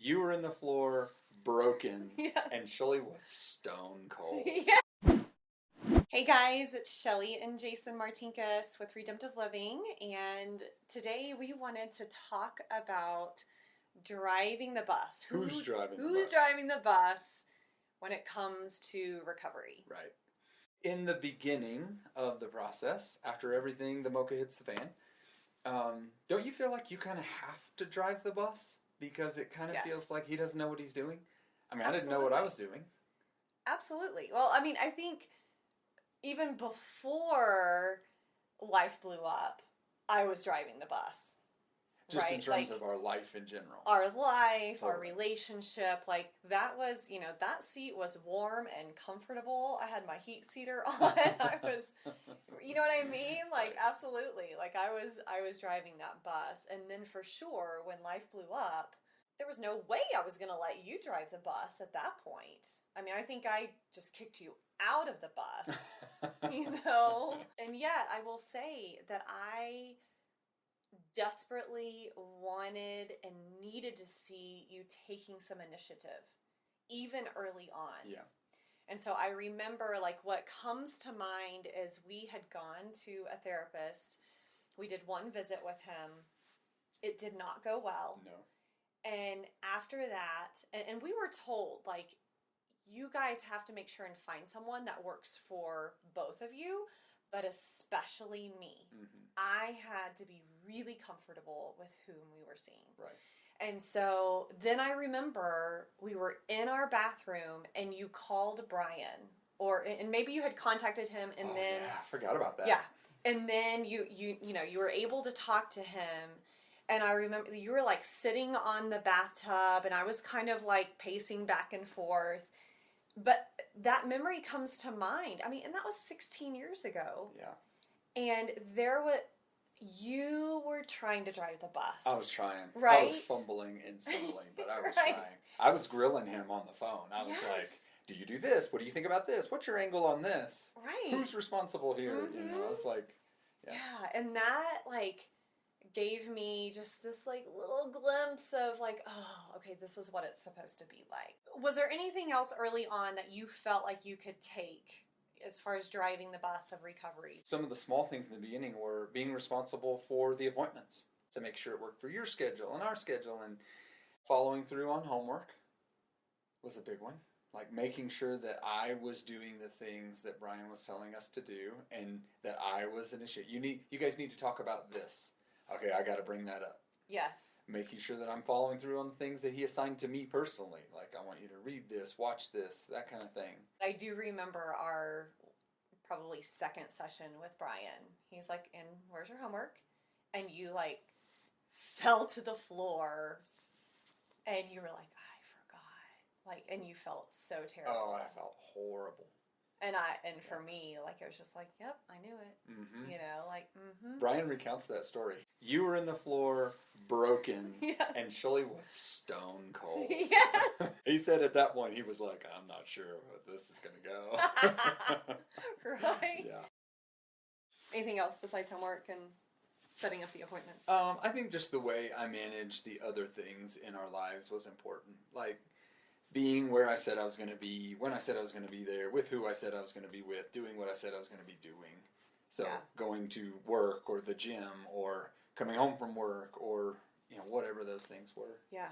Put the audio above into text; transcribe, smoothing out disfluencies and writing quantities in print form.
You were in the floor, broken, Yes. and Shelly was stone cold. Yeah. Hey guys, it's Shelly and Jason Martinkus with Redemptive Living, and today we wanted to talk about driving the bus. Who's driving the bus? Who's driving the bus when it comes to recovery? Right. In the beginning of the process, after everything, the mocha hits the fan, don't you feel like you kind of have to drive the bus? Because it kind of feels like he doesn't know what he's doing? I mean, I didn't know what I was doing. Absolutely. Well, I mean, I think even before life blew up, I was driving the bus. Just in terms of our life in general. Our life, our relationship, like that was, that seat was warm and comfortable. I had my heat seater on. I was, you know what I mean? Like, absolutely. Like I was driving that bus. And then for sure, when life blew up, there was no way I was going to let you drive the bus at that point. I mean, I think I just kicked you out of the bus, And yet I will say that I desperately wanted and needed to see you taking some initiative, even early on. Yeah. And so I remember, like, what comes to mind is we had gone to a therapist. We did one visit with him. It did not go well. No. And after that, and we were told, like, you guys have to make sure and find someone that works for both of you, but especially me. Mm-hmm. I had to be really comfortable with whom we were seeing. Right. And so then I remember we were in our bathroom and you called Brian, and maybe you had contacted him, and then yeah, I forgot about that. Yeah. And then you were able to talk to him. And I remember you were like sitting on the bathtub and I was kind of like pacing back and forth. But that memory comes to mind. I mean, and that was 16 years ago. Yeah. And you were trying to drive the bus. I was trying. Right? I was fumbling and stumbling, but I was trying. I was grilling him on the phone. I was like, do you do this? What do you think about this? What's your angle on this? Right. Who's responsible here? Mm-hmm. I was like, yeah. And that, like, gave me just this, like, little glimpse of, like, oh, okay, this is what it's supposed to be like. Was there anything else early on that you felt like you could take as far as driving the bus of recovery? Some of the small things in the beginning were being responsible for the appointments to make sure it worked for your schedule and our schedule, and following through on homework was a big one. Like making sure that I was doing the things that Brian was telling us to do and that I was initiating. You guys need to talk about this. Okay, I got to bring that up. Yes. Making sure that I'm following through on the things that he assigned to me personally. Like, I want you to read this, watch this, that kind of thing. I do remember our probably second session with Brian. He's like, and where's your homework? And you, like, fell to the floor. And you were like, I forgot. Like, and you felt so terrible. Oh, I felt horrible. And for me, like, I was just like, yep, I knew it. Mm-hmm. Brian recounts that story. You were in the floor, broken, and Shelly was stone cold. Yes. He said at that point, he was like, I'm not sure what this is going to go. Right? Yeah. Anything else besides homework and setting up the appointments? I think just the way I managed the other things in our lives was important. Like, being where I said I was going to be, when I said I was going to be there, with who I said I was going to be with, doing what I said I was going to be doing. So going to work or the gym or coming home from work or, whatever those things were. Yeah.